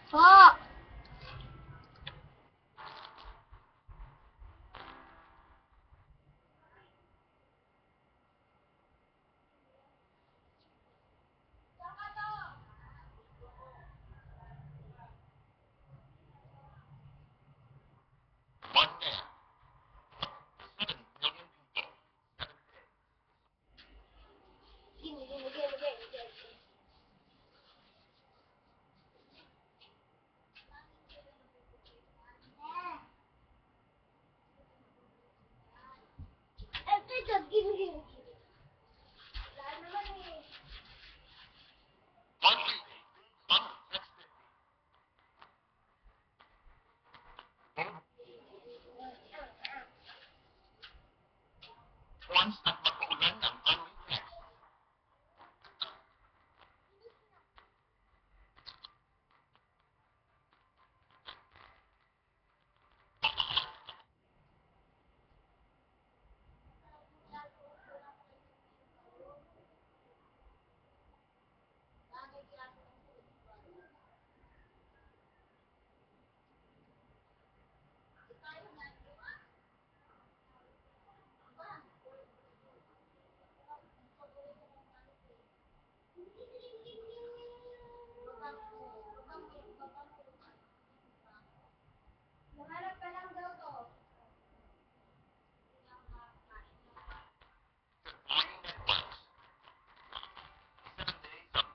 Po!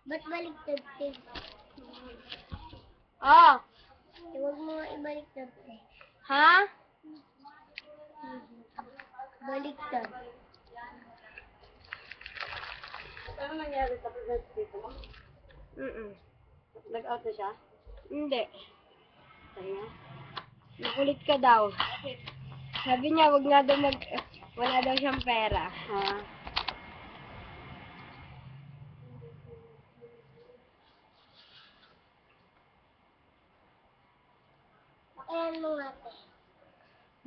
Ba't baliktad, te? Oh! Huwag mo nga ibaliktad, te. Ha? Baliktad. Ano nangyari sa present dito mo? Nag-out na siya? Hindi. Kaya? Makulit ka daw. Sabi niya, wag na daw wala daw siyang pera. Ah. Ayan mo nga, te.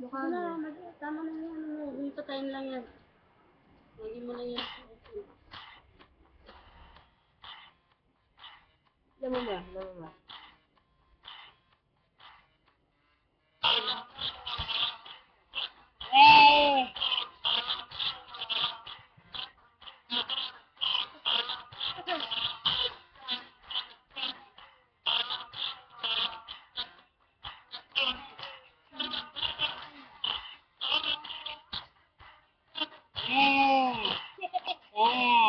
Mukha Ano mo. na, tama na yan. Hindi patayin lang yan. Lagi mo lang yan. Laman mo, laman mo. Eh! Eh! Eh!